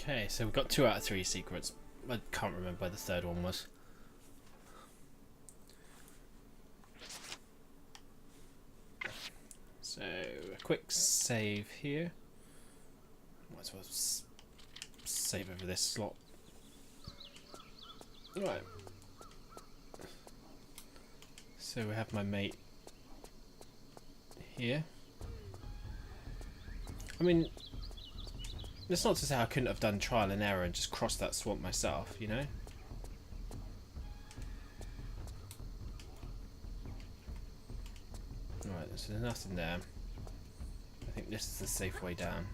Okay, so we've got 2 out of 3 secrets. I can't remember where the third one was. So, a quick save here. Might as well save over this slot. Right. So we have my mate here. I mean, that's not to say I couldn't have done trial and error and just crossed that swamp myself, you know? Right, so there's nothing there. I think this is the safe way down.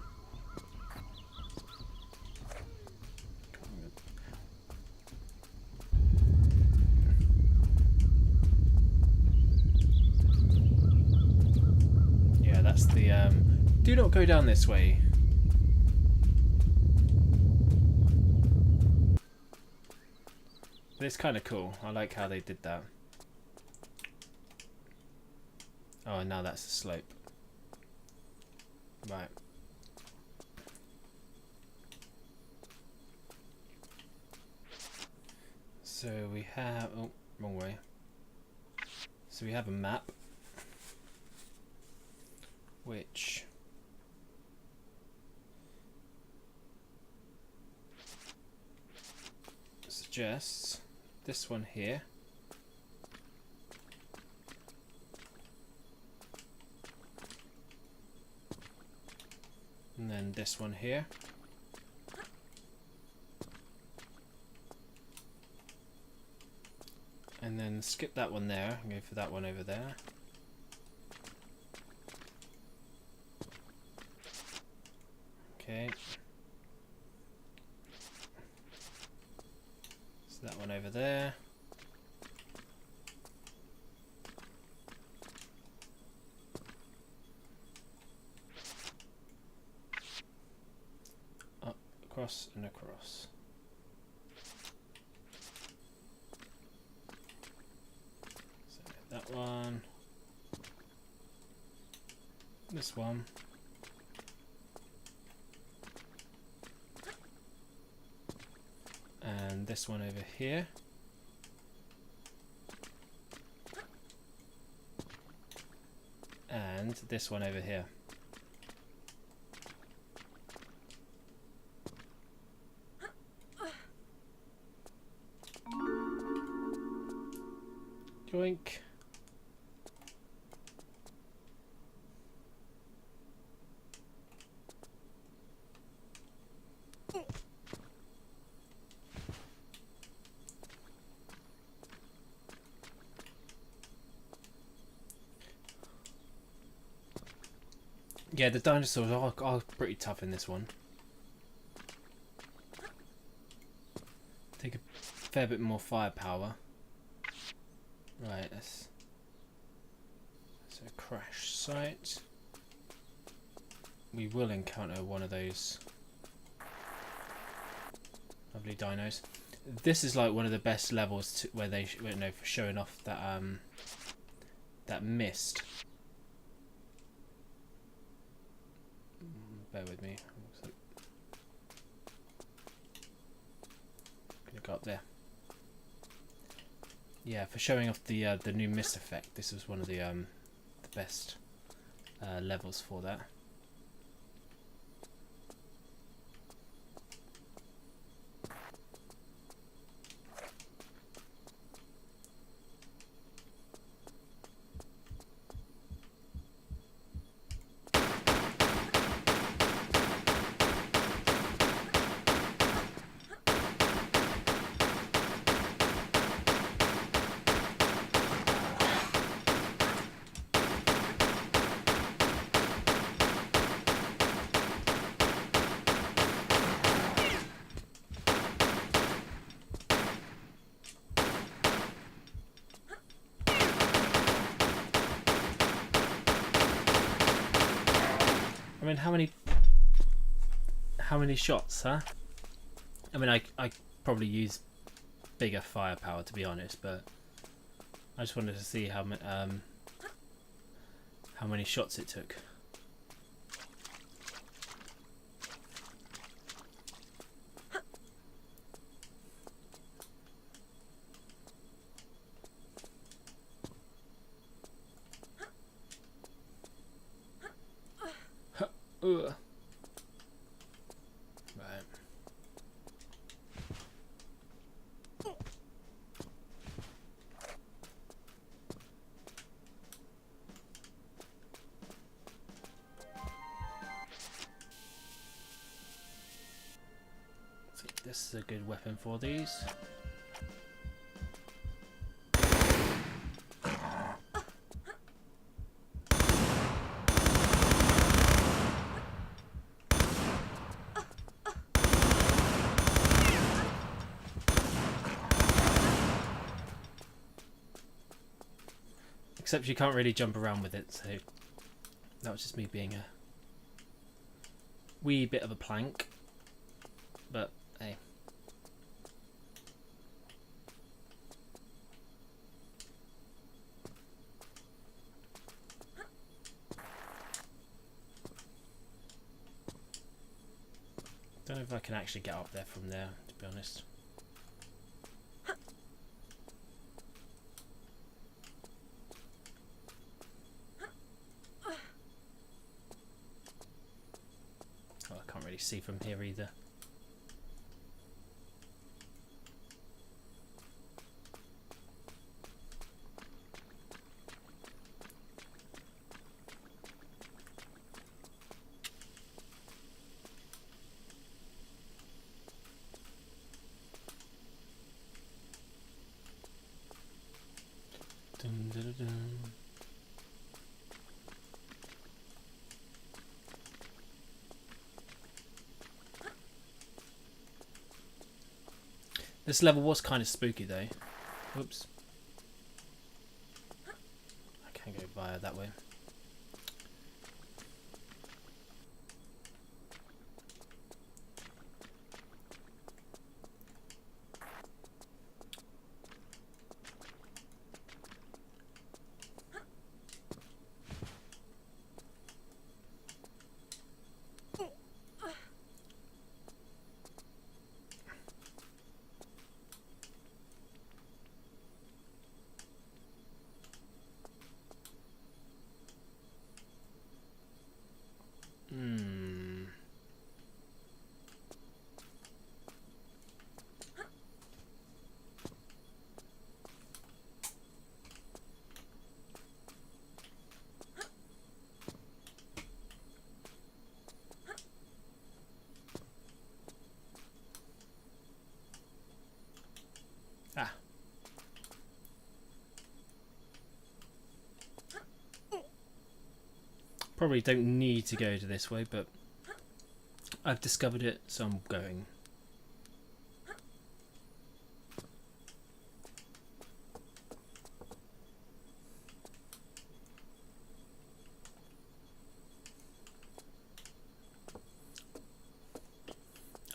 Yeah, that's the do not go down this way. But it's kind of cool. I like how they did that. Oh, and now that's the slope. Right. So we have... Oh, wrong way. So we have a map. Which... suggests this one here. And then this one here. And then skip that one there and go for that one over there. Okay. So that one over there. Up, across and across. So that one. This one. And this one over here. And this one over here. Joink. Yeah, the dinosaurs are pretty tough in this one. Take a fair bit more firepower. Right, that's a crash site. We will encounter one of those lovely dinos. This is like one of the best levels where they for showing off that that mist. Bear with me. Gonna go up there. Yeah, for showing off the new mist effect. This was one of the best levels for that. I mean, how many shots, huh? I mean, I probably use bigger firepower, to be honest, but I just wanted to see how many shots it took. think this is a good weapon for these. Except you can't really jump around with it, so that was just me being a wee bit of a plank. But hey. Don't know if I can actually get up there from there, to be honest. Oh, I can't really see from here either. Dun, dun, dun, dun. This level was kind of spooky though. Whoops. I can't go via that way. Ah. Probably don't need to go to this way, but I've discovered it, so I'm going.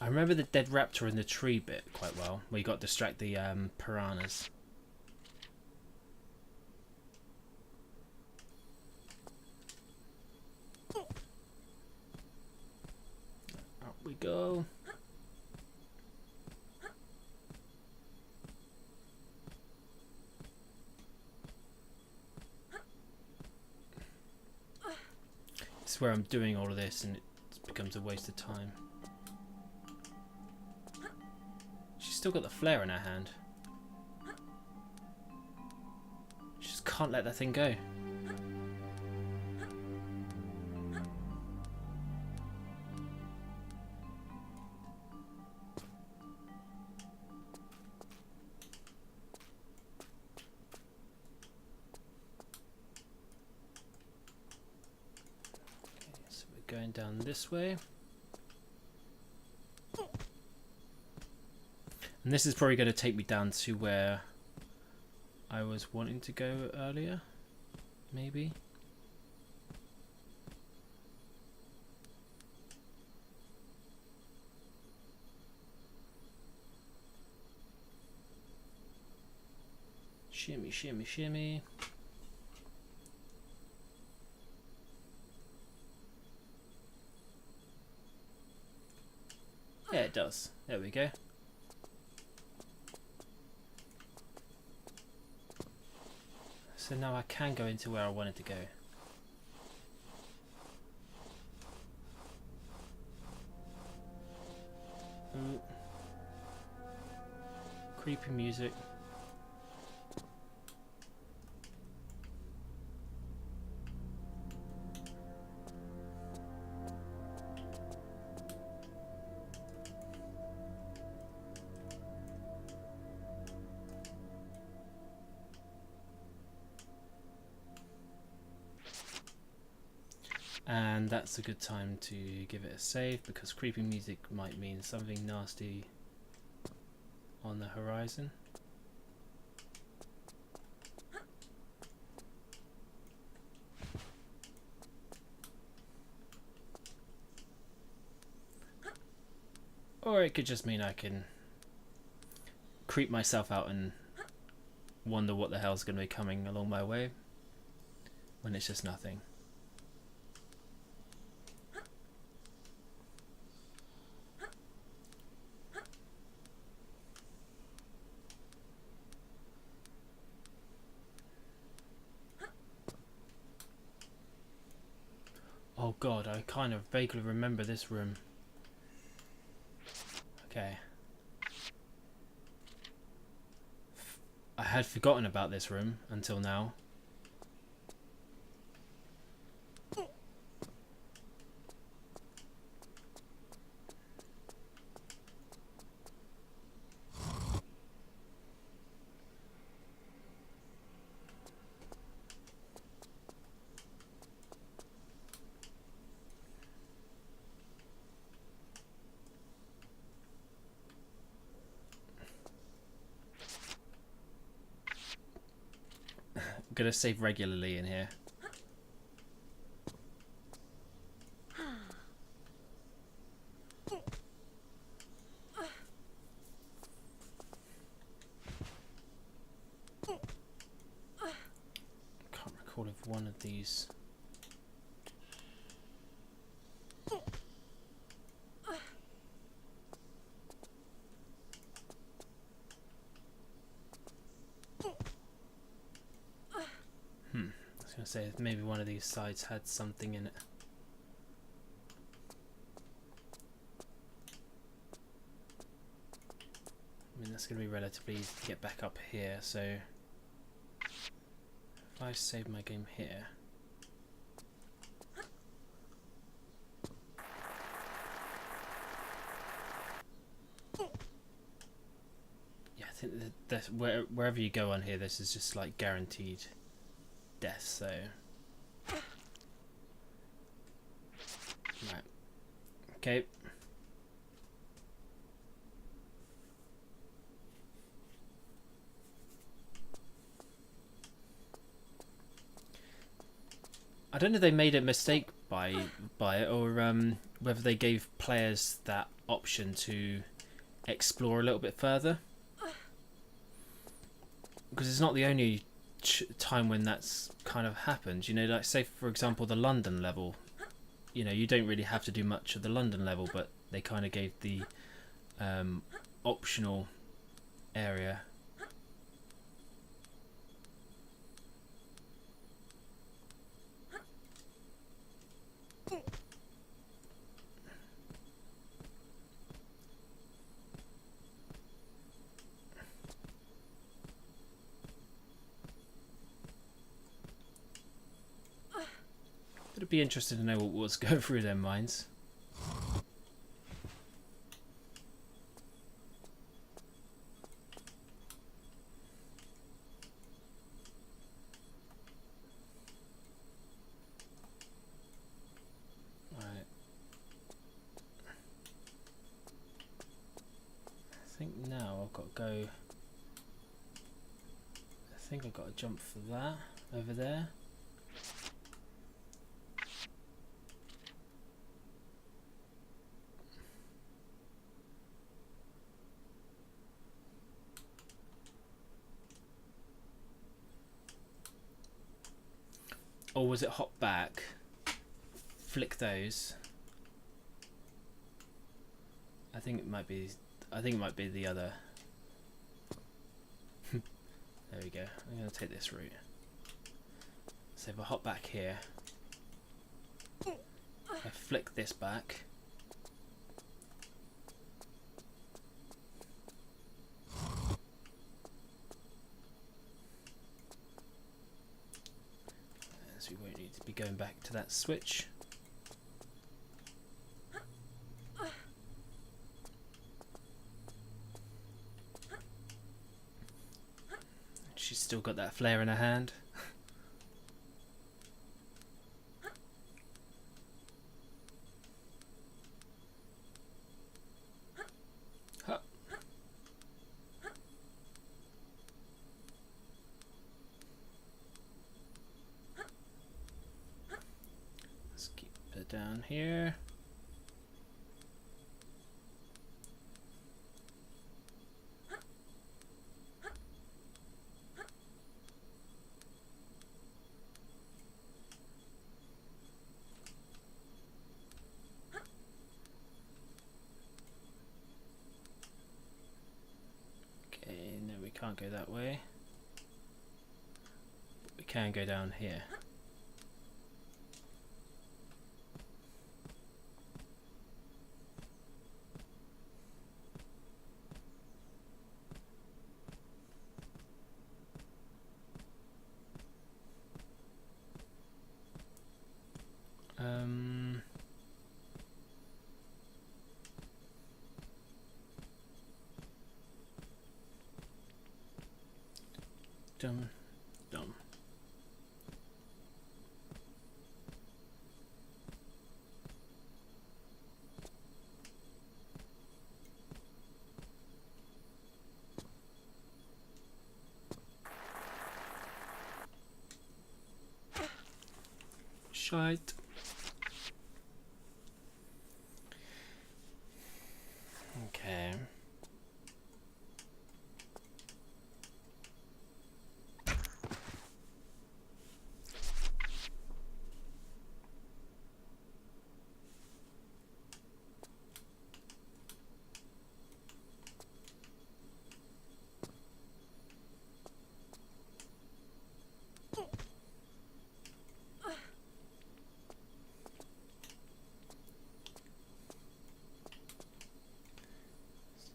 I remember the dead raptor in the tree bit quite well, where you got to distract the piranhas. Up we go. This is where I'm doing all of this and it becomes a waste of time. She's still got the flare in her hand. She just can't let that thing go. Going down this way. And this is probably going to take me down to where I was wanting to go earlier, maybe. Shimmy, shimmy, shimmy. Yeah, it does. There we go. So now I can go into where I wanted to go. Ooh. Creepy music. And that's a good time to give it a save, because creeping music might mean something nasty on the horizon. Or it could just mean I can creep myself out and wonder what the hell's going to be coming along my way when it's just nothing. Oh god, I kind of vaguely remember this room. Okay. I had forgotten about this room until now. I'm gonna save regularly in here. Can't recall if one of these. I was gonna say maybe one of these sides had something in it. I mean, that's gonna be relatively easy to get back up here, so if I save my game here. Yeah, I think that wherever you go on here, this is just like guaranteed death, so right. Okay. I don't know if they made a mistake by it, or whether they gave players that option to explore a little bit further, because it's not the only time when that's kind of happened. You know, like say for example the London level. You know, you don't really have to do much of the London level, but they kind of gave the optional area. It'd be interesting to know what was going through their minds. Right. I think now I've got to go. I think I've got to jump for that over there. Or was it hop back, flick those? I think it might be the other. There we go. I'm going to take this route. So if I hop back here, I flick this back. So we won't need to be going back to that switch. She's still got that flare in her hand. down here. Okay, no, we can't go that way. But we can go down here. Dum, dum. Shite. Okay.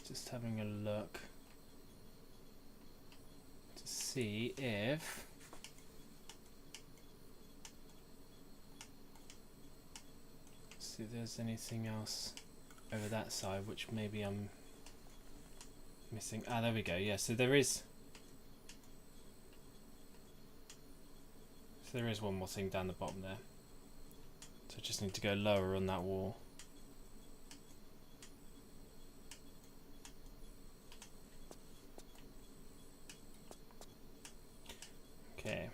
Just having a look to see if there's anything else over that side which maybe I'm missing. Ah, there we go. Yeah, so there is one more thing down the bottom there. So I just need to go lower on that wall. Okay.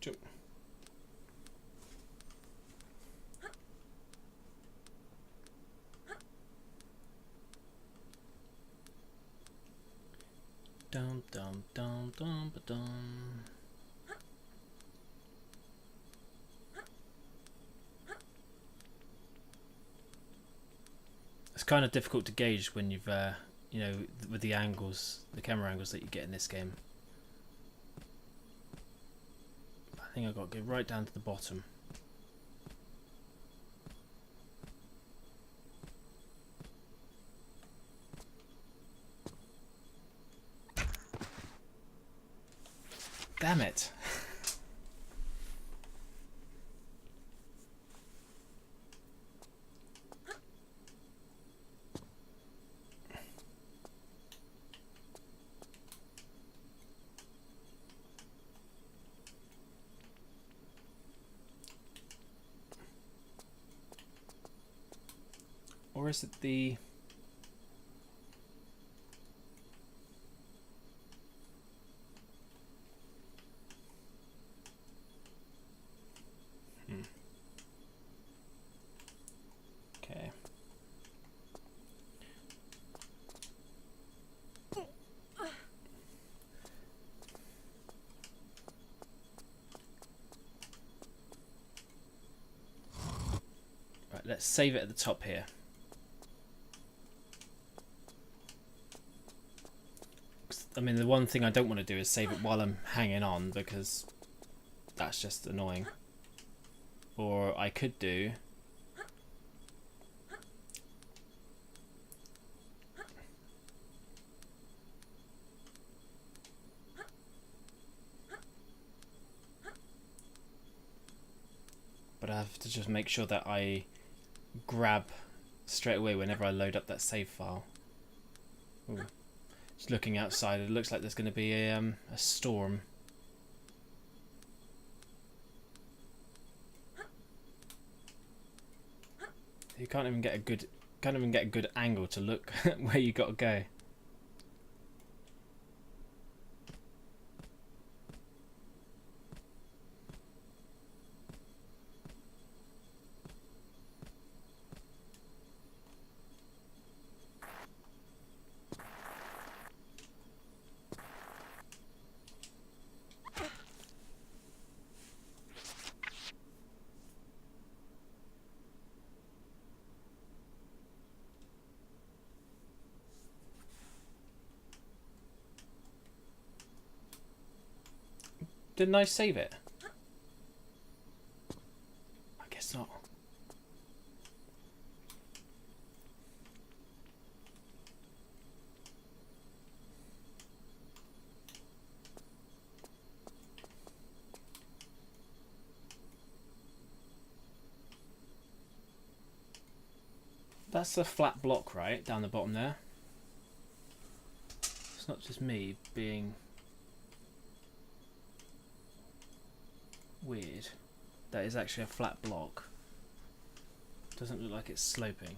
Jump. Dum dum dum dum ba dum. It's kind of difficult to gauge when you've you know, with the angles, the camera angles that you get in this game. I think I've got to go right down to the bottom. Damn it. Or is it the... Okay. Right, let's save it at the top here. I mean, the one thing I don't want to do is save it while I'm hanging on, because that's just annoying. Or I could do... but I have to just make sure that I grab straight away whenever I load up that save file. Ooh. Just looking outside, it looks like there's going to be a storm. You can't even get a good angle to look where you got to go. Didn't I save it? I guess not. That's a flat block, right? Down the bottom there. It's not just me being weird. That is actually a flat block. Doesn't look like it's sloping.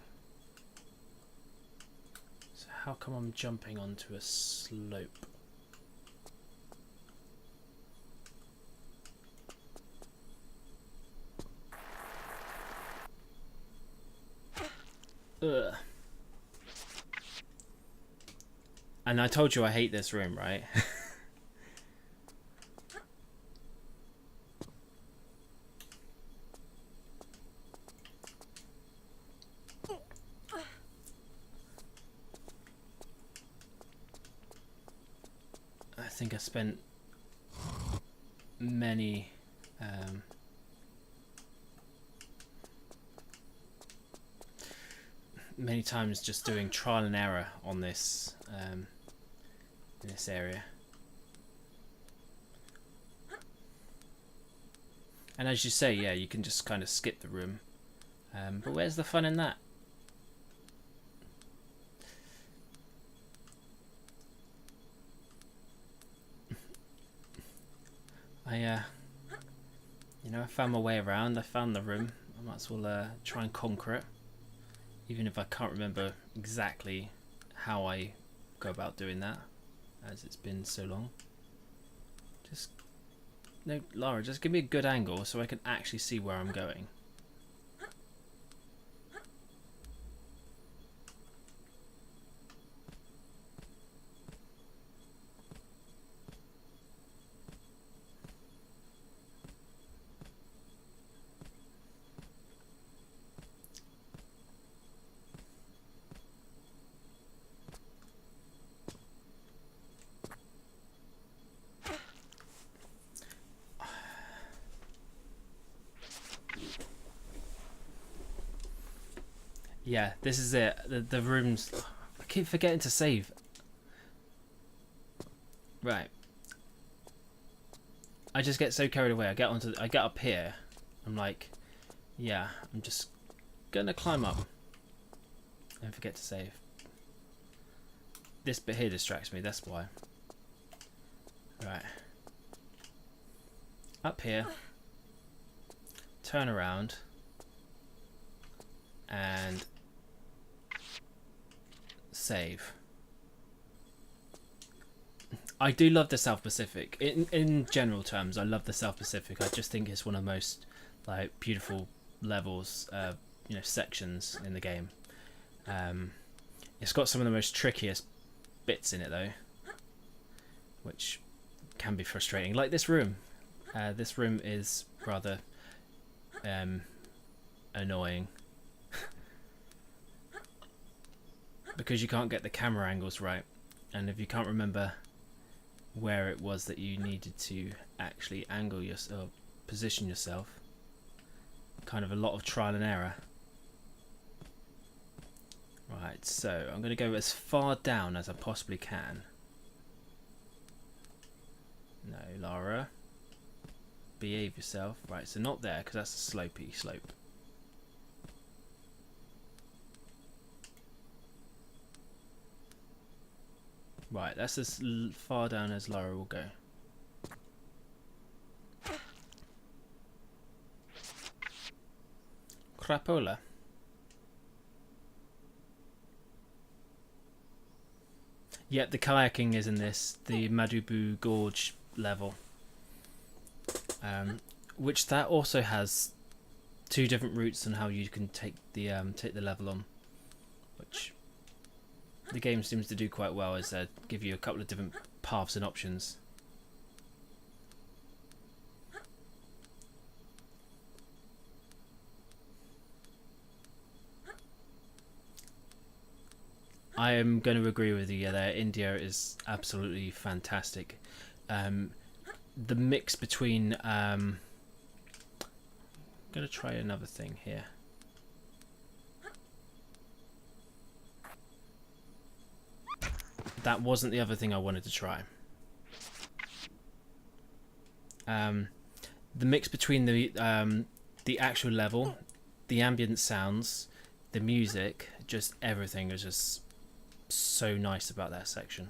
So how come I'm jumping onto a slope? Ugh. And I told you I hate this room, right? I think I spent many times just doing trial and error on this in this area. And as you say, yeah, you can just kind of skip the room. But where's the fun in that? I found my way around. I found the room. I might as well try and conquer it, even if I can't remember exactly how I go about doing that, as it's been so long. No, Lara, just give me a good angle so I can actually see where I'm going. Yeah, this is it. The rooms. I keep forgetting to save. Right. I just get so carried away. I get up here. I'm like, yeah, I'm just gonna climb up and forget to save. This bit here distracts me. That's why. Right. Up here. Turn around. And save. I do love the South Pacific. In general terms, I love the South Pacific. I just think it's one of the most beautiful levels, sections in the game. It's got some of the most trickiest bits in it though, which can be frustrating. Like this room. This room is rather annoying. Because you can't get the camera angles right, and if you can't remember where it was that you needed to actually angle yourself, position yourself, kind of a lot of trial and error. Right, so I'm going to go as far down as I possibly can. No, Lara. behave yourself. Right, so not there because that's a slopey slope. Right, that's as far down as Lara will go. Crapola. Yep, the kayaking is in this, the Madubu Gorge level. Which that also has 2 different routes on how you can take the level on, which the game seems to do quite well, is give you a couple of different paths and options. I am going to agree with you there. India is absolutely fantastic. The mix between I'm going to try another thing here. That wasn't the other thing I wanted to try. The mix between the actual level, the ambient sounds, the music, just everything is just so nice about that section.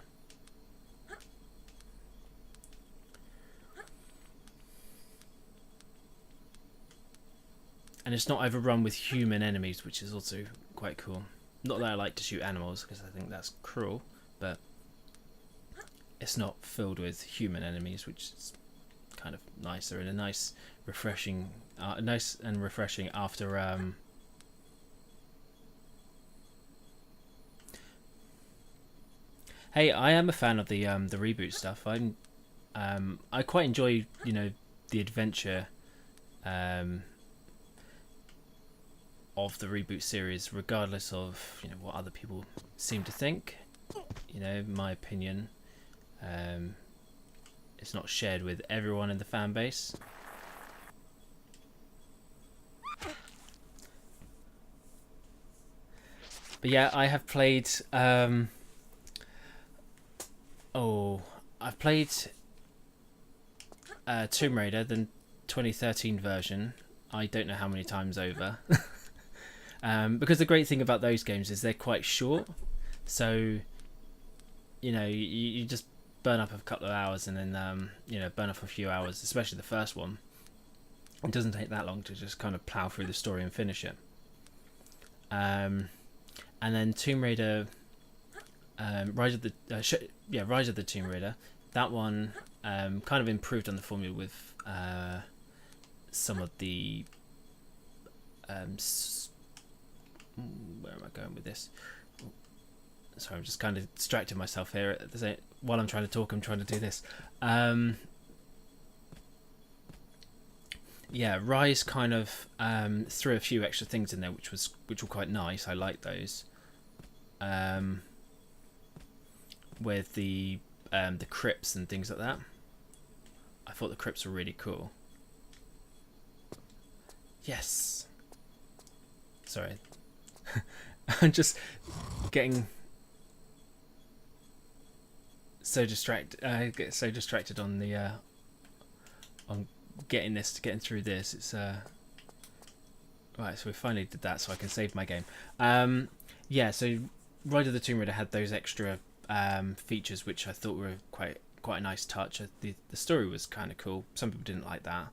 And it's not overrun with human enemies, which is also quite cool. Not that I like to shoot animals, because I think that's cruel, but it's not filled with human enemies, which is kind of nicer and a nice refreshing after Hey, I am a fan of the reboot stuff. I quite enjoy, you know, the adventure of the reboot series, regardless of, you know, what other people seem to think. You know, my opinion, it's not shared with everyone in the fan base. But yeah, I have played I've played Tomb Raider, the 2013 version. I don't know how many times over. Because the great thing about those games is they're quite short. So, you know, you just burn up a couple of hours and then, you know, burn up a few hours, especially the first one. It doesn't take that long to just kind of plow through the story and finish it. And then Tomb Raider, Rise of the Tomb Raider. That one kind of improved on the formula with some of the where am I going with this? Sorry, I'm just kind of distracting myself here. While I'm trying to talk, I'm trying to do this. Yeah, Rise kind of threw a few extra things in there, which were quite nice. I like those. With the crypts and things like that. I thought the crypts were really cool. Yes. Sorry. I'm just getting so distracted. I get so distracted on the on getting through this. It's right. So we finally did that, so I can save my game. Yeah. So Rise of the Tomb Raider had those extra features, which I thought were quite a nice touch. The story was kind of cool. Some people didn't like that.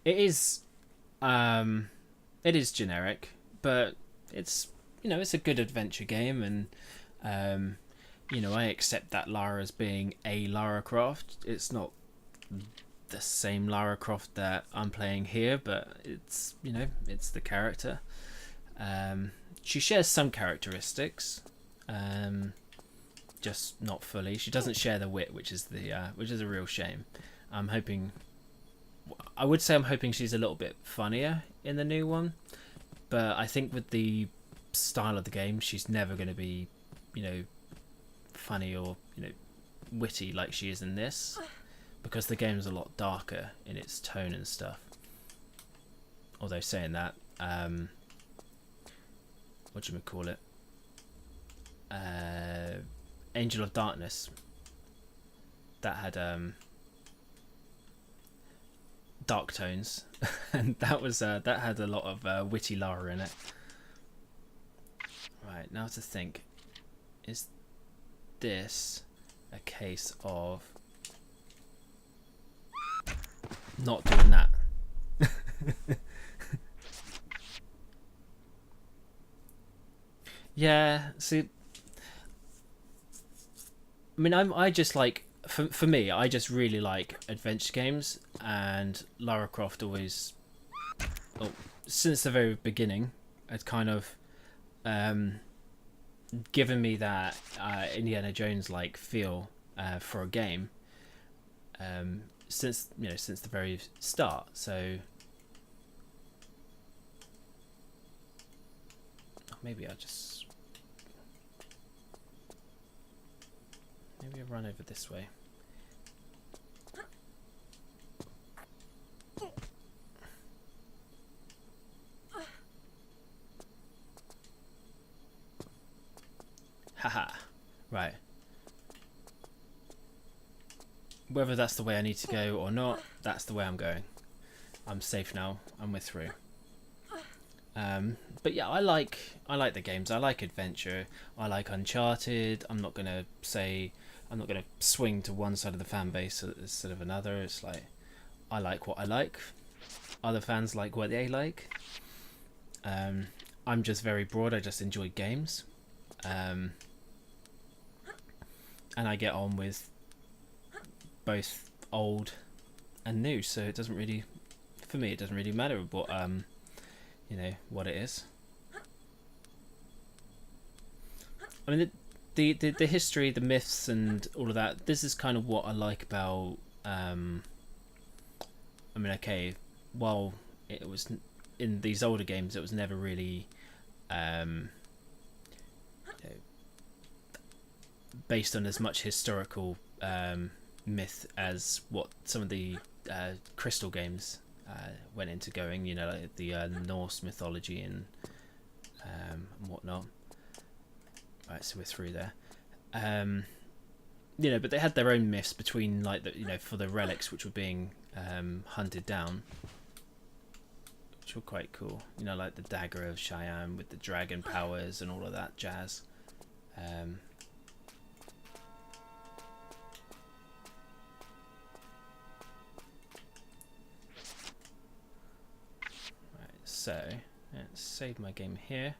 It is generic, but it's, you know, it's a good adventure game, and you know, I accept that Lara as being a Lara Croft. It's not the same Lara Croft that I'm playing here, but it's, you know, it's the character. She shares some characteristics, just not fully. She doesn't share the wit, which is a real shame. I'm hoping she's a little bit funnier in the new one, but I think with the style of the game, she's never going to be, you know, funny or, you know, witty like she is in this, because the game's a lot darker in its tone and stuff. Although saying that, whatchamacallit, Angel of Darkness, that had dark tones, and that had a lot of witty Lara in it. Right, now to think, is this a case of not doing that? Yeah, see, I mean, I just like, for me, I just really like adventure games, and Lara Croft always, oh, since the very beginning, had kind of given me that Indiana Jones like feel for a game, since since the very start. So maybe I'll run over this way. Haha. Right. Whether that's the way I need to go or not, that's the way I'm going. I'm safe now, and we're through. But yeah, I like the games. I like adventure. I like Uncharted. I'm not gonna swing to one side of the fan base instead of another. It's like, I like what I like. Other fans like what they like. I'm just very broad. I just enjoy games. And I get on with both old and new, so it doesn't really, for me, it doesn't really matter what what it is. I mean, the history, the myths, and all of that. This is kind of what I like about. I mean, okay, while it was in these older games, it was never really based on as much historical myth as what some of the Crystal games went into going. Like the Norse mythology and whatnot. Right, so we're through there. But they had their own myths between, like, for the relics which were being hunted down, which were quite cool. Like the dagger of Cheyenne with the dragon powers and all of that jazz. So let's save my game here.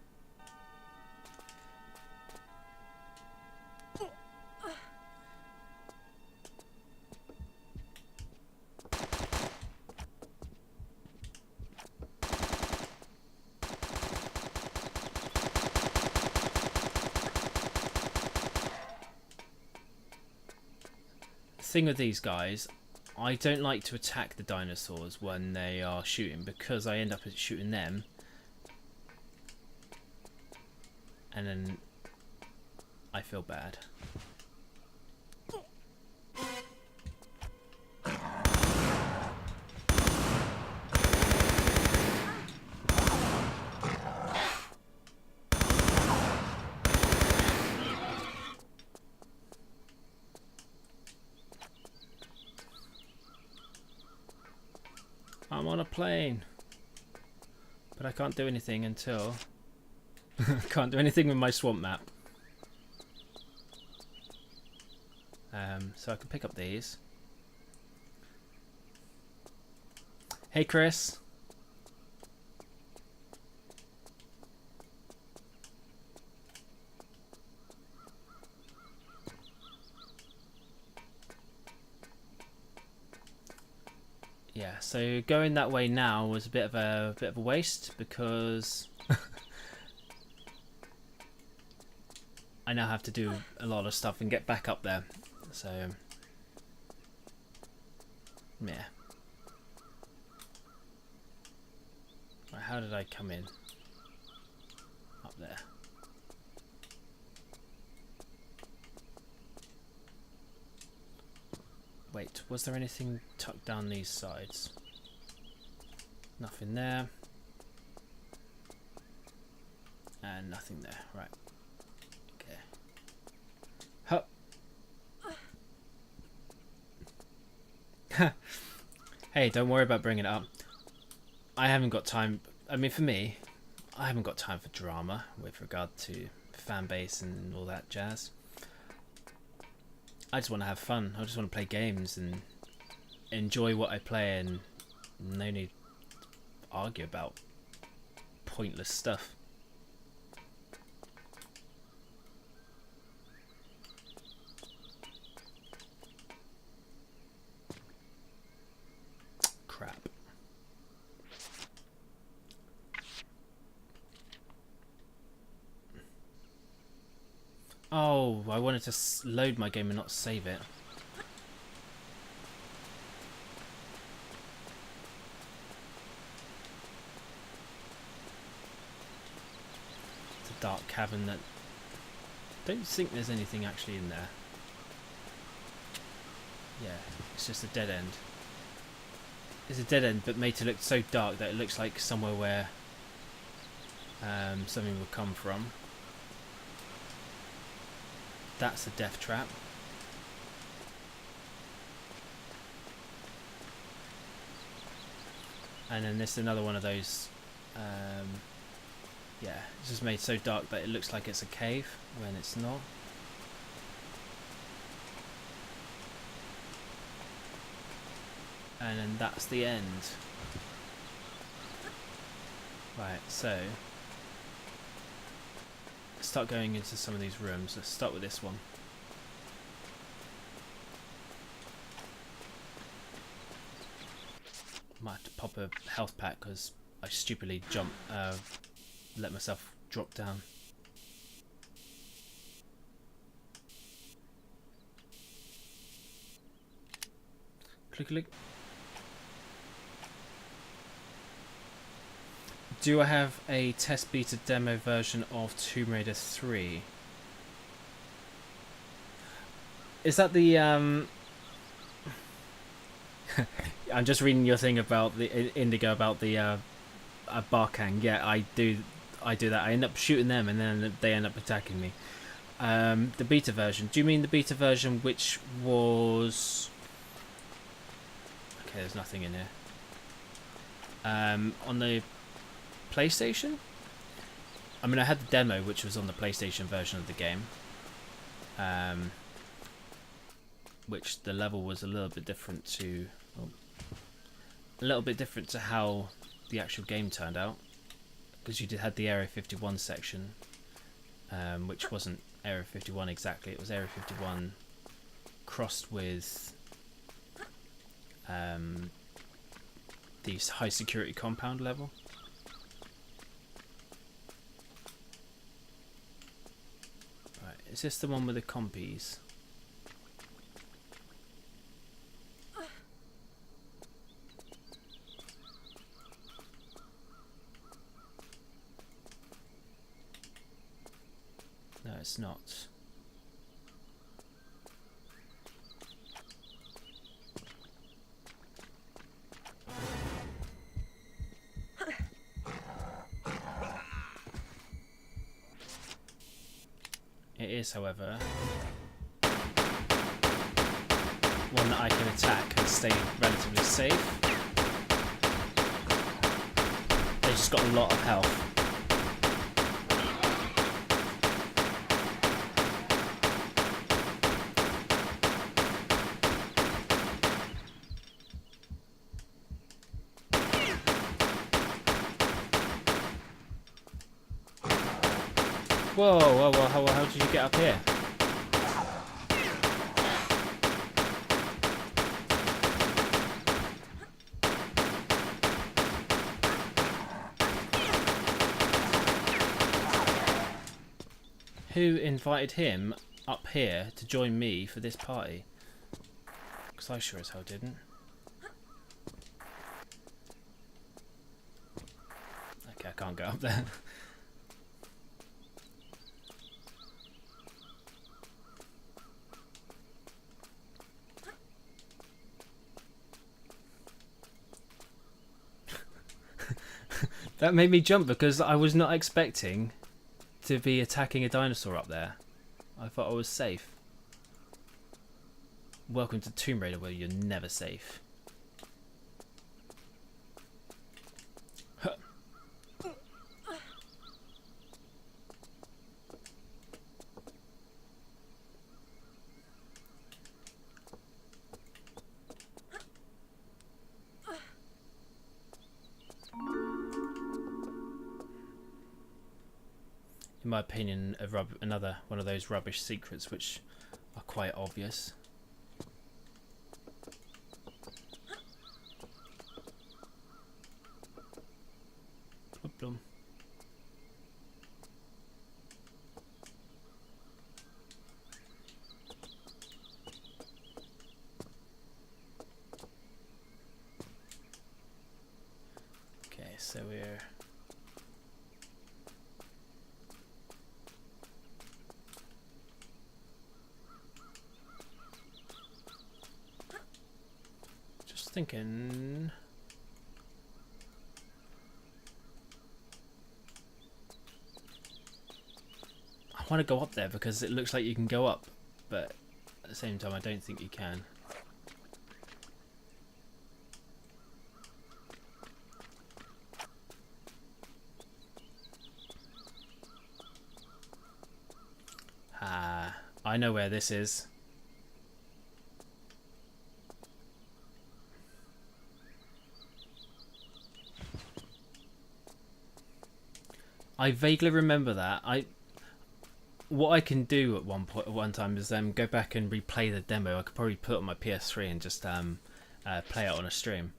Thing with these guys, I don't like to attack the dinosaurs when they are shooting, because I end up shooting them and then I feel bad. I'm on a plane, but I can't do anything until can't do anything with my swamp map. So I can pick up these. Hey, Chris. Yeah, so going that way now was a bit of a waste, because I now have to do a lot of stuff and get back up there. So yeah. Right, how did I come in? Up there. Wait, was there anything tucked down these sides? Nothing there. And nothing there. Right. Okay. Hup. Hey, don't worry about bringing it up. I haven't got time. I mean, for me, I haven't got time for drama with regard to fan base and all that jazz. I just want to have fun. I just want to play games and enjoy what I play, and no need to argue about pointless stuff. Crap. Oh, I wanted to load my game and not save it. It's a dark cavern that... Don't think there's anything actually in there. Yeah, it's just a dead end. It's a dead end, but made to look so dark that it looks like somewhere where something would come from. That's a death trap. And then this is another one of those. Yeah, it's just made so dark that it looks like it's a cave when it's not. And then that's the end. Right, so let's start going into some of these rooms. Let's start with this one. Might have to pop a health pack because I stupidly let myself drop down. Click, click. Do I have a test beta demo version of Tomb Raider 3? Is that the I'm just reading your thing about the Indigo about the Barkang. Yeah, I do that. I end up shooting them and then they end up attacking me. The beta version. Do you mean the beta version which was... Okay, there's nothing in here. On the PlayStation? I mean, I had the demo which was on the PlayStation version of the game. Which the level was a little bit different to... Well, a little bit different to how the actual game turned out. Because you had the Area 51 section, which wasn't Area 51 exactly. It was Area 51 crossed with the high security compound level. Right, is this the one with the compies? No, it's not. It is, however, one that I can attack and stay relatively safe. They just got a lot of health. Whoa, whoa, whoa, how did you get up here? Who invited him up here to join me for this party? Because I sure as hell didn't. Okay, I can't go up there. That made me jump because I was not expecting to be attacking a dinosaur up there. I thought I was safe. Welcome to Tomb Raider where you're never safe. in my opinion, another one of those rubbish secrets which are quite obvious. Problem. Okay, so we're just thinking. I want to go up there because it looks like you can go up, but at the same time I don't think you can. I know where this is. I vaguely remember that. What I can do at one time is go back and replay the demo. I could probably put it on my PS3 and just play it on a stream.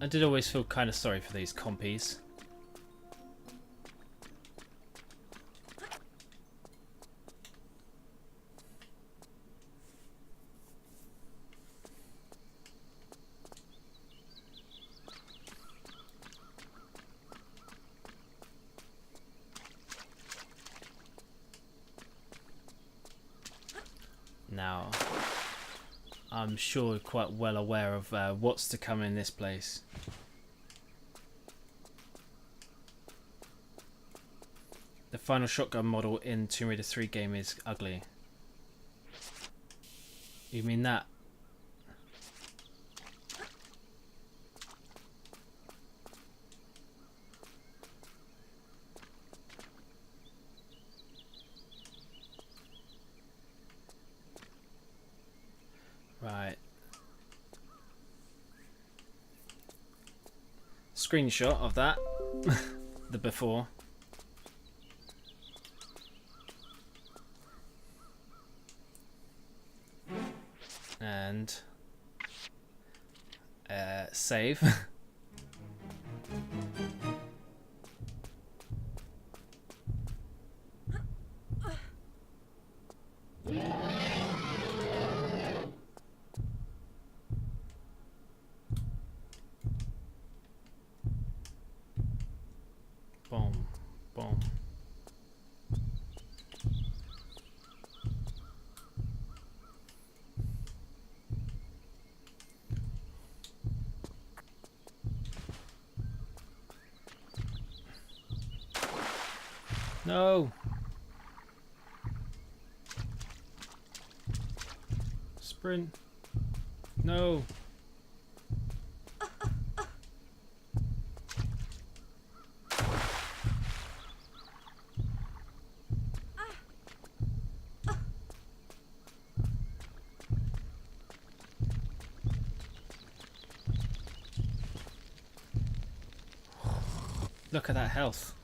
I did always feel kind of sorry for these compies. Now, I'm sure quite well aware of what's to come in this place. The final shotgun model in Tomb Raider 3 game is ugly. You mean that? Right. Screenshot of that. The before. And save. Boom, boom. No. Sprint. No. Look at that health.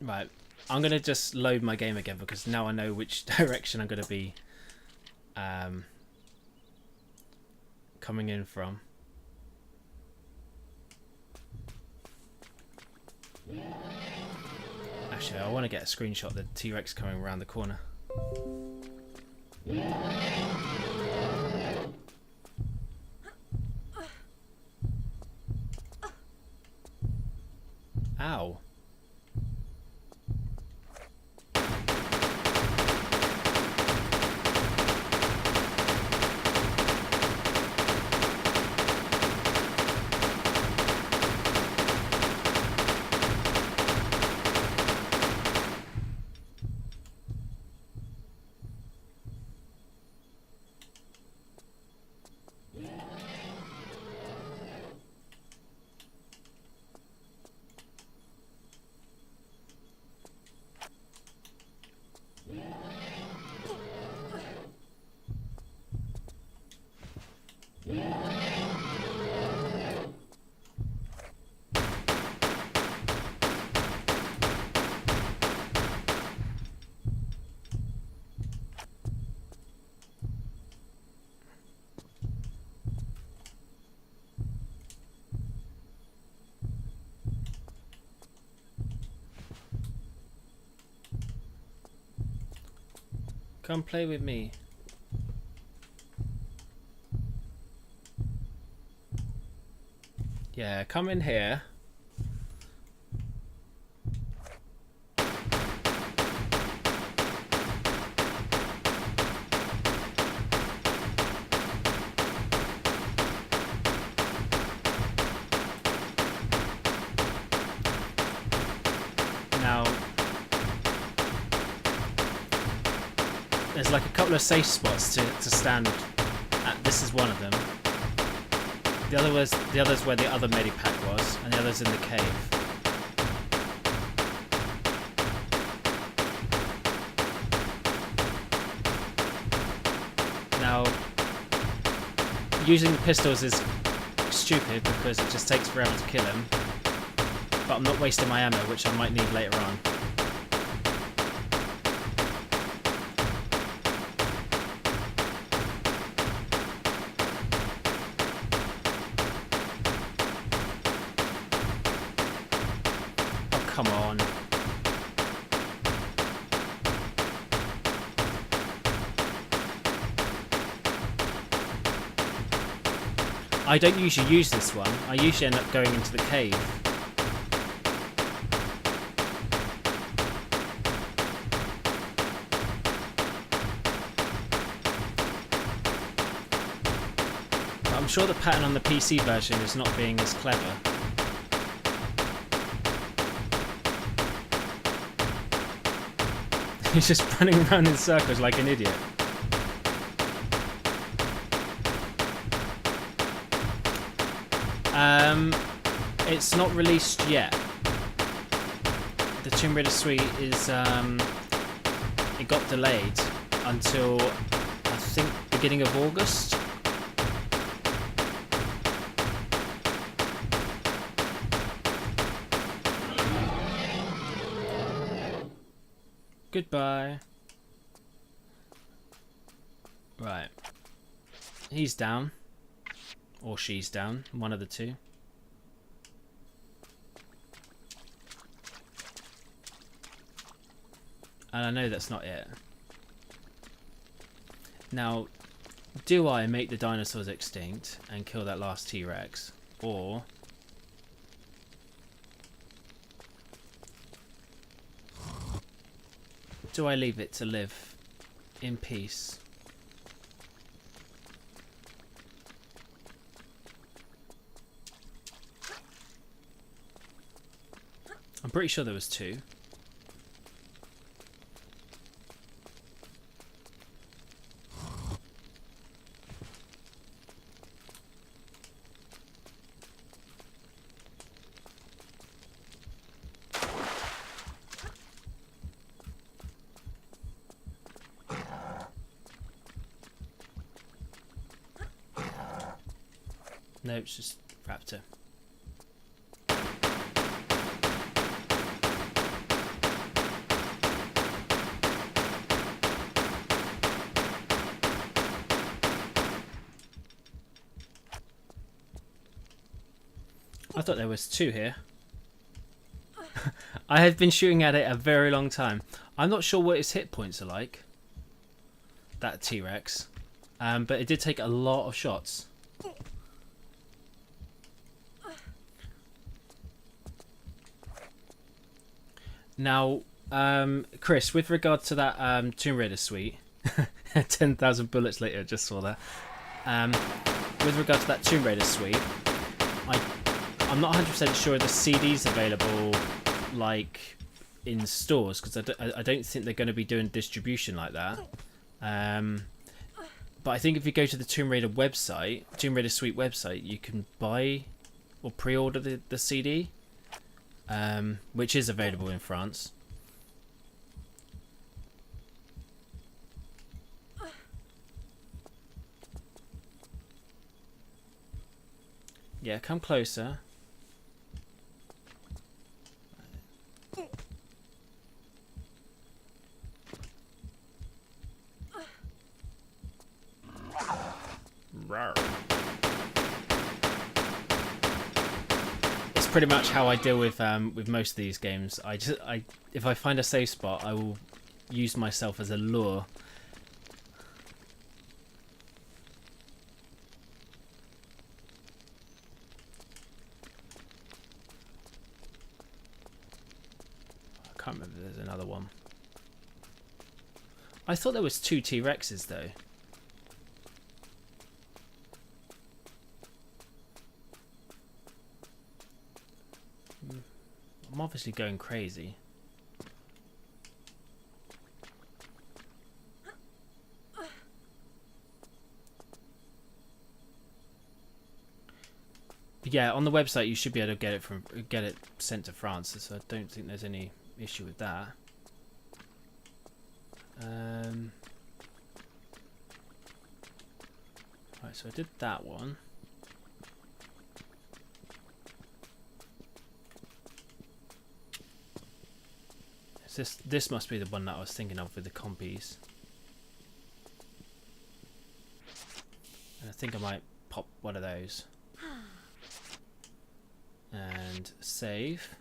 Right, I'm gonna just load my game again because now I know which direction I'm gonna be coming in from. Actually, I want to get a screenshot of the T-Rex coming around the corner. Ow. Come play with me. Yeah, come in here. Now, there's like a couple of safe spots to stand at. This is one of them. The others where the other medipack was, and the others in the cave. Now, using the pistols is stupid because it just takes forever to kill him. But I'm not wasting my ammo, which I might need later on. Oh, come on. I don't usually use this one. I usually end up going into the cave. I'm sure the pattern on the PC version is not being as clever. He's just running around in circles like an idiot. It's not released yet. The Tomb Raider suite is it got delayed until I think beginning of August. Goodbye. Right. He's down. Or she's down. One of the two. And I know that's not it. Now, do I make the dinosaurs extinct and kill that last T-Rex? Or... do I leave it to live in peace? I'm pretty sure there was two. No, it's just raptor. I thought there was two here. I have been shooting at it a very long time. I'm not sure what its hit points are like. That T-Rex. But it did take a lot of shots. Now, Chris, with regard to that Tomb Raider suite, 10,000 bullets later, I just saw that. With regard to that Tomb Raider suite, I'm not 100% sure the CD's available, like, in stores, because I don't think they're going to be doing distribution like that. But I think if you go to the Tomb Raider website, Tomb Raider suite website, you can buy or pre-order the CD. Which is available in France. Yeah, come closer. Rawr. Pretty much how I deal with most of these games. If I find a safe spot, I will use myself as a lure can't remember if there's another one. I thought there was 2 T-Rexes though. I'm obviously going crazy. Yeah, on the website you should be able to get it sent to France, so I don't think there's any issue with that. Right, so I did that one. This must be the one that I was thinking of with the compies. And I think I might pop one of those. And save.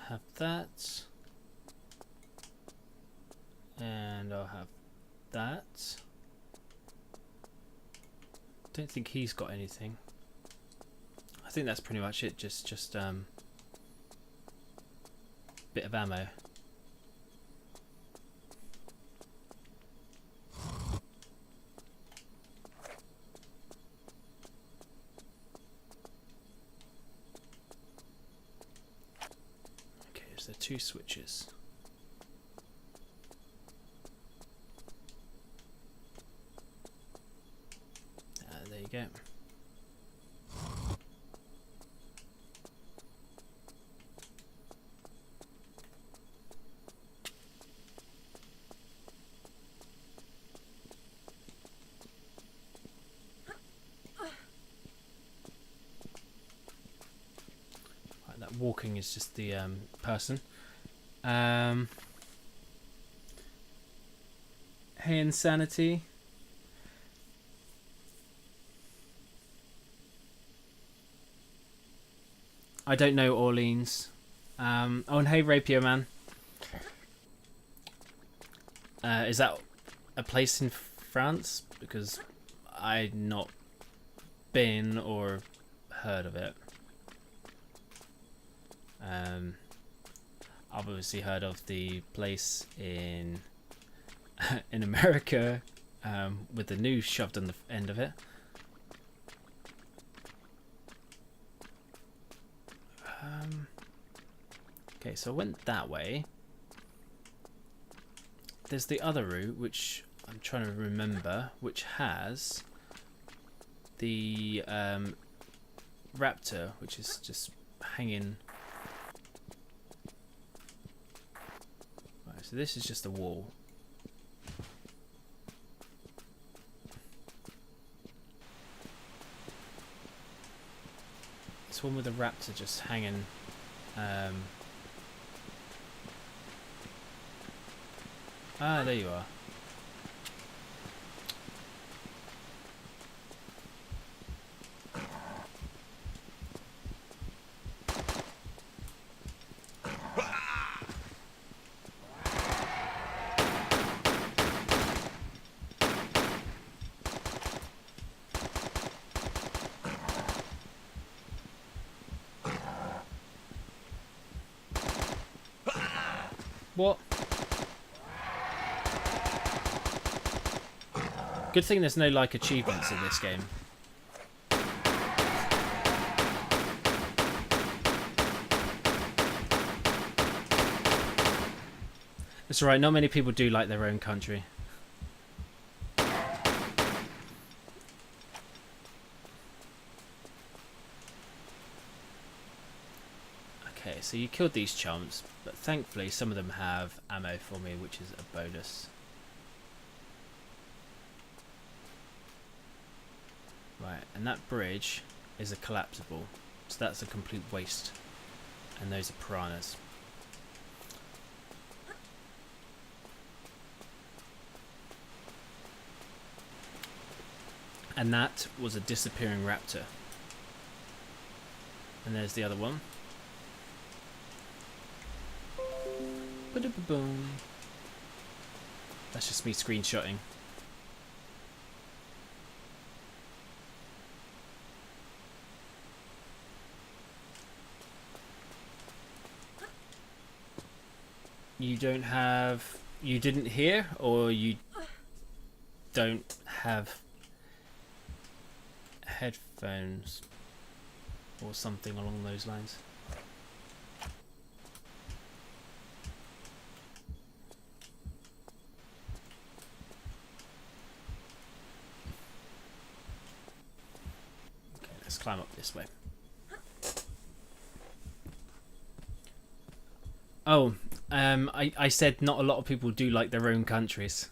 Have that, and I'll have that. Don't think he's got anything. I think that's pretty much it. Just bit of ammo. The 2 switches. There you go. That walking is just the person. Hey, Insanity. I don't know Orleans. Oh, and hey, Rapier Man. Is that a place in France? Because I've not been or heard of it. I've obviously heard of the place in in America with the noose shoved on the end of it. Okay, so I went that way. There's the other route, which I'm trying to remember, which has the raptor, which is just hanging. Right, so this is just a wall. This one with the raptor just hanging. There you are. What? Good thing there's no like achievements in this game. It's alright, not many people do like their own country. Okay, so you killed these chumps, but thankfully some of them have ammo for me, which is a bonus. Right, and that bridge is a collapsible, so that's a complete waste. And those are piranhas. And that was a disappearing raptor. And there's the other one. Ba-da-ba-boom. That's just me screenshotting. You don't have... You didn't hear, or you don't have headphones or something along those lines? Okay, let's climb up this way. Oh, I said not a lot of people do like their own countries.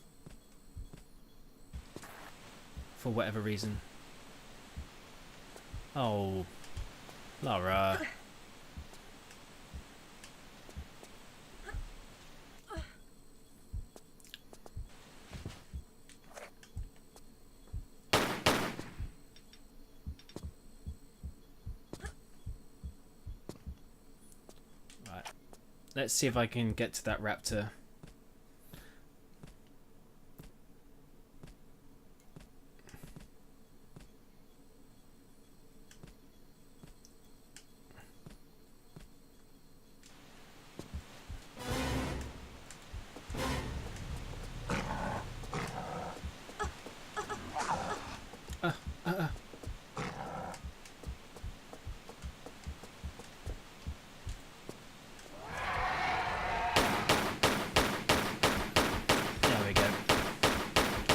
For whatever reason. Oh, Laura. Right. Let's see if I can get to that raptor.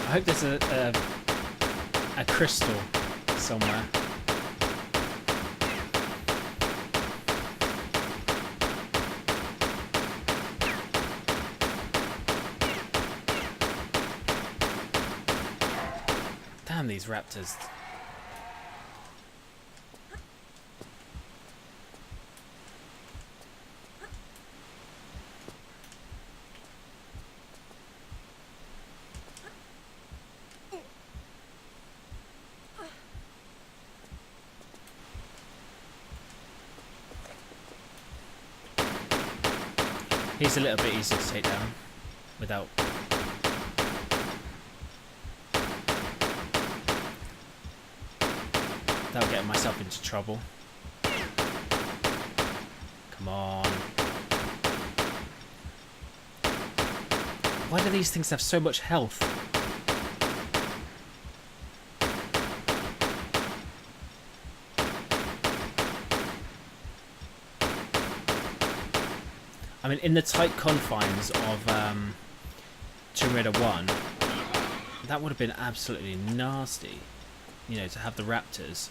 I hope there's a crystal somewhere. Damn these raptors. He's a little bit easier to take down without getting myself into trouble. Come on. Why do these things have so much health? I mean, in the tight confines of Tomb Raider 1, that would have been absolutely nasty, you know, to have the raptors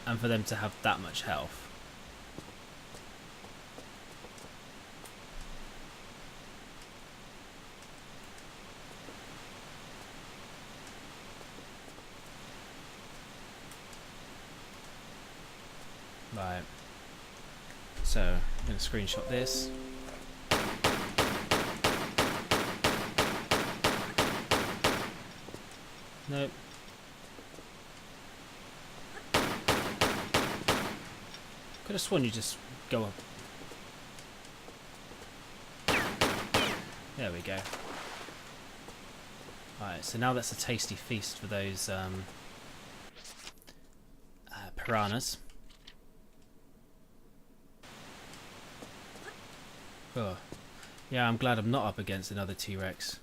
and for them to have that much health. Right. So, I'm going to screenshot this. Nope. Could have sworn you just go up. There we go. Alright, so now that's a tasty feast for those piranhas. Oh. Yeah, I'm glad I'm not up against another T-Rex.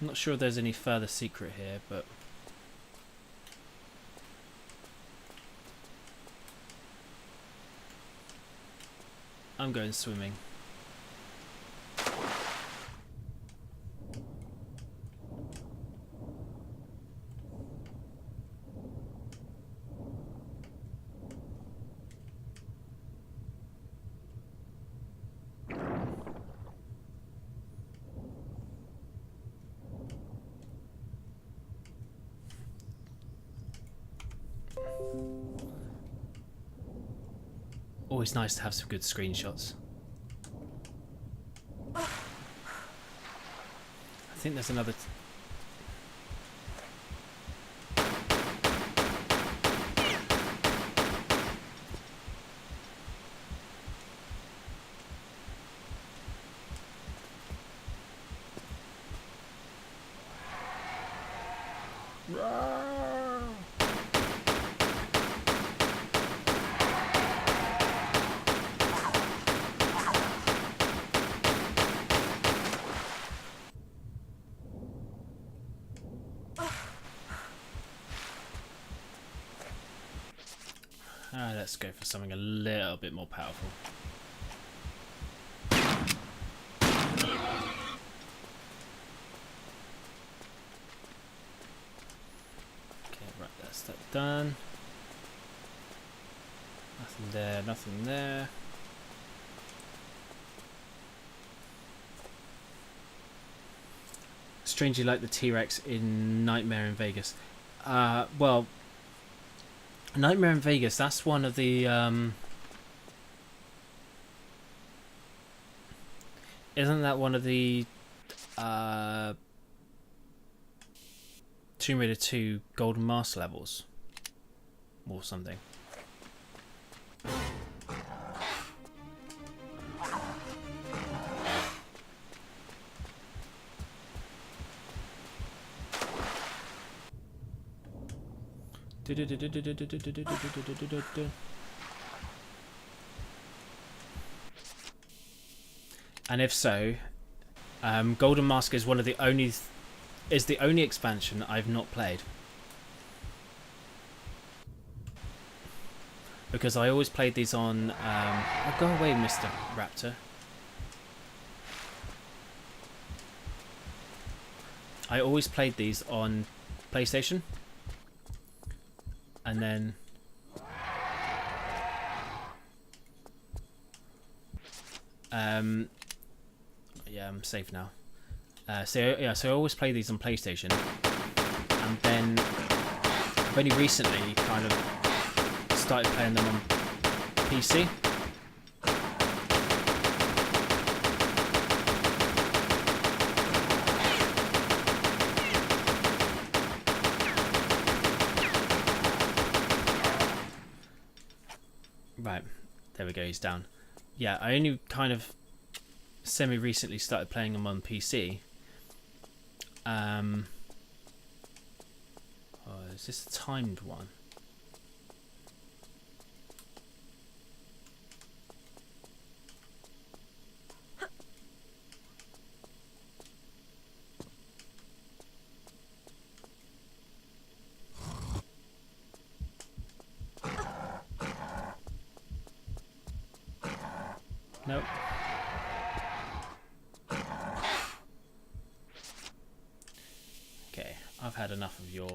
I'm not sure if there's any further secret here, but I'm going swimming. Always nice to have some good screenshots. I think there's another... Let's go for something a little bit more powerful. Okay, right, that's that done. Nothing there, nothing there. Strangely like the T-Rex in Nightmare in Vegas. Well, Nightmare in Vegas, that's one of the... isn't that one of the... Tomb Raider 2 Golden Mask levels? Or something. And if so, Golden Mask is one of the only expansion I've not played, because I always played these on oh, go away, Mr. Raptor. I always played these on PlayStation. And then yeah, I'm safe now. So I always play these on PlayStation, and then I've only recently kind of started playing them on PC. Right, there we go, he's down. Yeah, I only kind of semi-recently started playing them on PC. Oh, is this a timed one? Nope. Okay, I've had enough of your...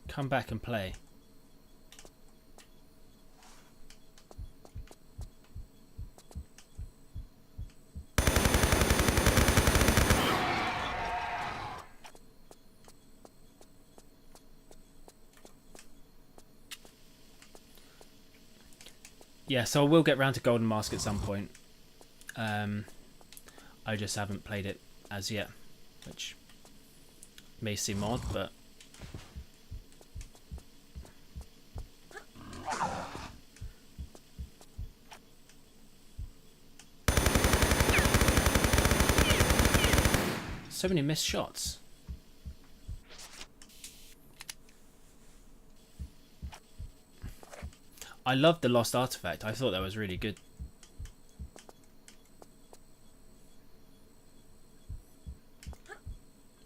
Come back and play. Yeah, so I will get round to Golden Mask at some point. I just haven't played it as yet, which may seem odd, but... So many missed shots. I loved the Lost Artifact. I thought that was really good.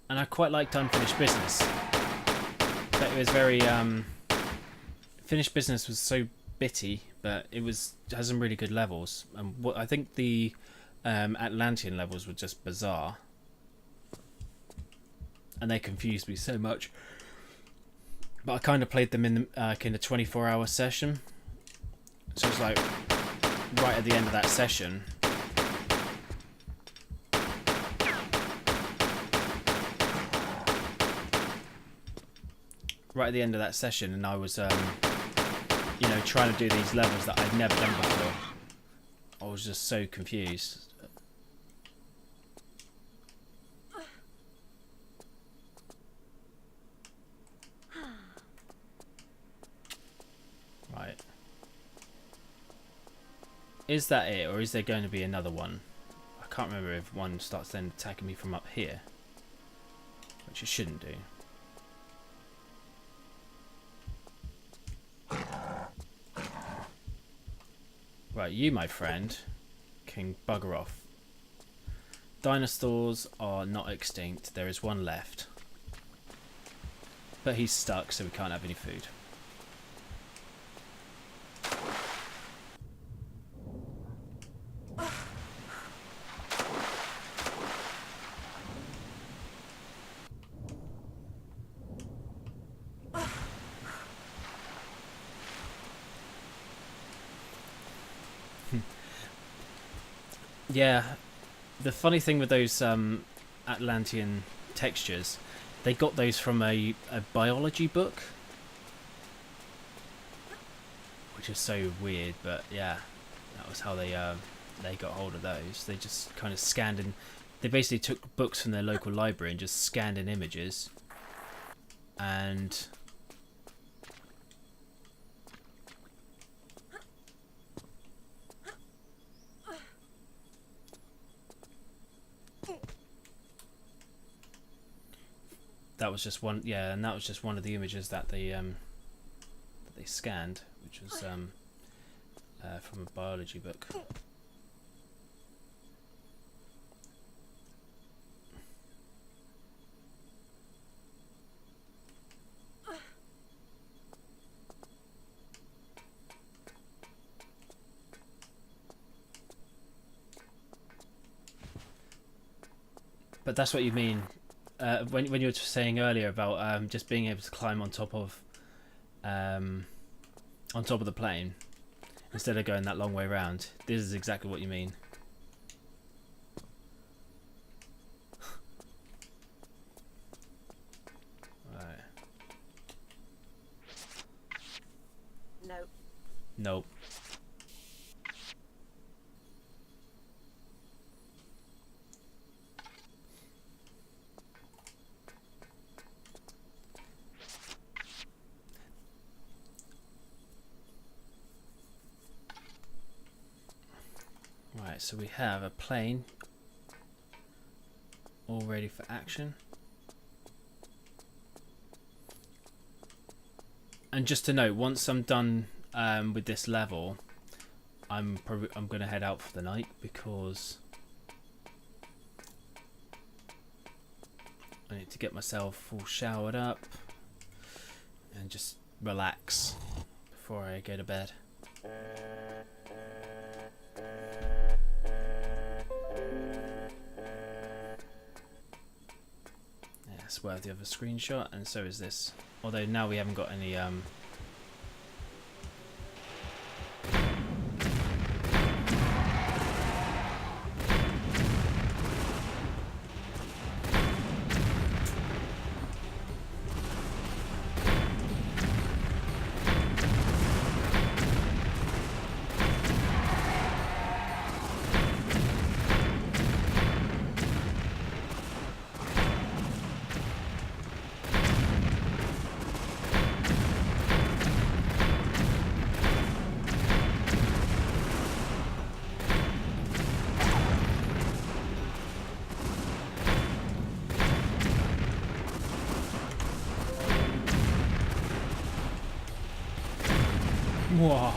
And I quite liked Unfinished Business. But it was very... Finished Business was so bitty, but it has some really good levels. And what I think the Atlantean levels were just bizarre. And they confused me so much. But I kind of played them in the 24-hour session. So it's like right at the end of that session. Right at the end of that session, and I was, you know, trying to do these levels that I'd never done before. I was just so confused. Right. Is that it, or is there going to be another one? I can't remember if one starts then attacking me from up here, which it shouldn't do. Right, you, my friend, can bugger off. Dinosaurs are not extinct. There is one left. But he's stuck, so we can't have any food. Yeah, the funny thing with those Atlantean textures, they got those from a biology book, which is so weird. But yeah, that was how they got hold of those. They just kind of scanned in. They basically took books from their local library and just scanned in images, and that was just one. Yeah, and that was just one of the images that they scanned, which was from a biology book. But that's what you mean when you were saying earlier about just being able to climb on top of the plane instead of going that long way around. This is exactly what you mean. Right. Nope. Nope. Right, so we have a plane all ready for action. And just to note, once I'm done with this level, I'm going to head out for the night because I need to get myself all showered up and just relax before I go to bed. It's worthy of a screenshot, and so is this. Although now we haven't got any Whoa.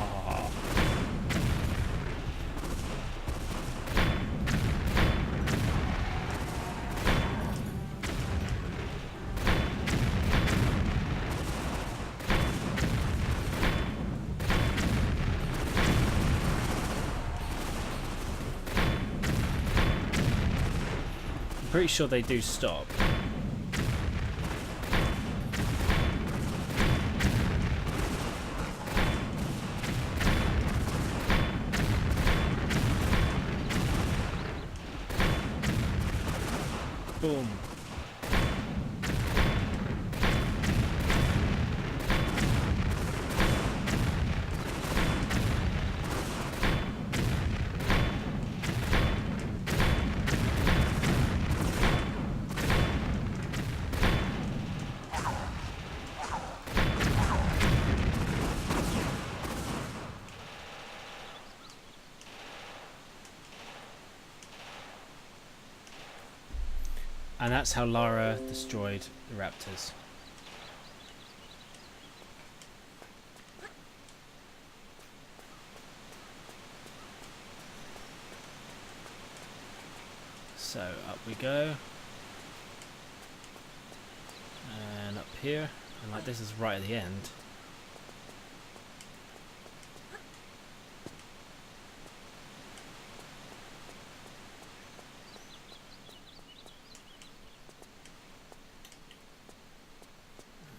I'm pretty sure they do stop. And that's how Lara destroyed the raptors. So up we go. And up here. And like this is right at the end.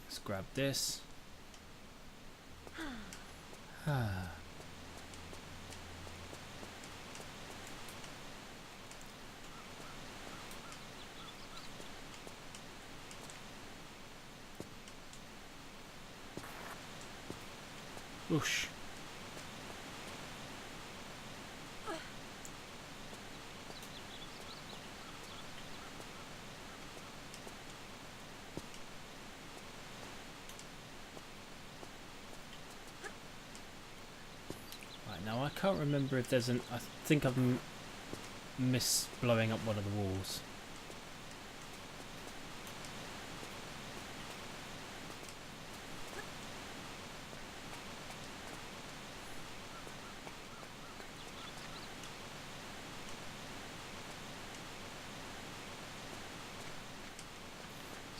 Let's grab this. Whoosh. Right, now I can't remember if there's an... I think I've missed blowing up one of the walls.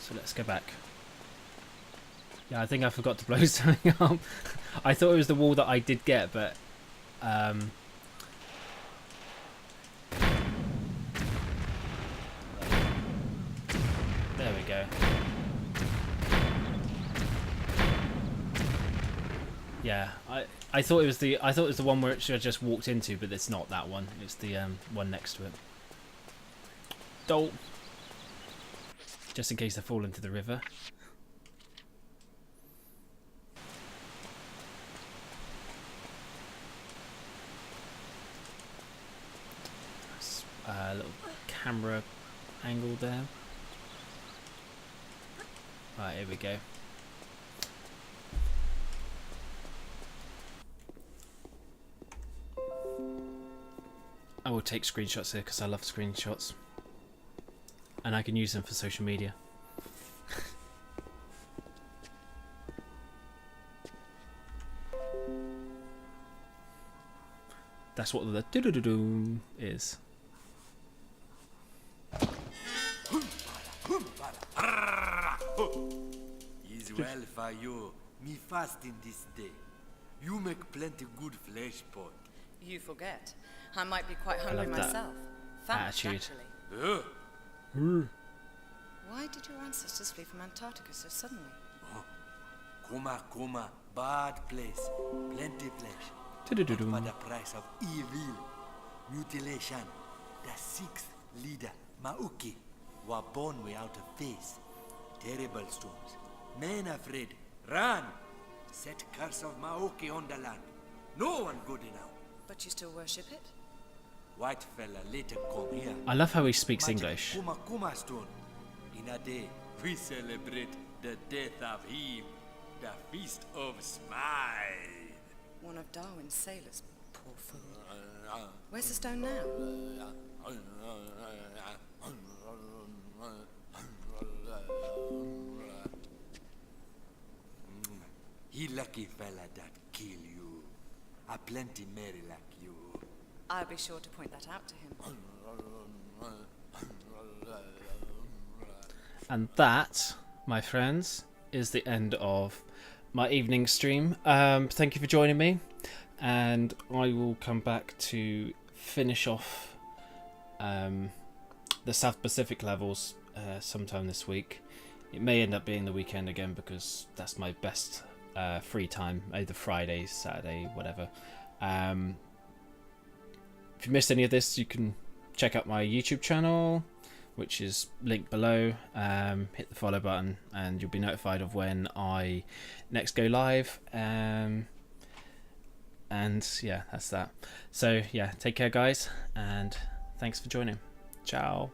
So let's go back. Yeah, I think I forgot to blow something up. I thought it was the wall that I did get, but there we go. Yeah, I thought it was the one where it should have just walked into, but it's not that one. It's the one next to it. Dolt. Just in case they fall into the river. A little camera angle there. Right, here we go. I will take screenshots here because I love screenshots. And I can use them for social media. That's what the do-do-do-do is. Is well for you, me fasting this day. You make plenty good flesh pot. You forget. I might be quite hungry love that myself. Fat, attitude. actually. Why did your ancestors flee from Antarctica so suddenly? Coma, bad place. Plenty flesh. Do-do-do-do. For the price of evil. Mutilation. The sixth leader, Mauki, were born without a face. Terrible storms. Men afraid. Run! Set curse of Maoki on the land. No one good enough. But you still worship it? White fella later come here. I love how he speaks Magic English. Kuma stone. In a day, we celebrate the death of him. The feast of smile. One of Darwin's sailors. Poor fool. Where's the stone now? He lucky fella that kill you. A plenty merry like you. I'll be sure to point that out to him. And that, my friends, is the end of my evening stream. Thank you for joining me, and I will come back to finish off the South Pacific levels sometime this week. It may end up being the weekend again because that's my best free time, either Friday, Saturday, whatever. If you missed any of this, you can check out my YouTube channel, which is linked below. Hit the follow button and you'll be notified of when I next go live. And yeah, that's that. So yeah, take care guys, and thanks for joining. Ciao.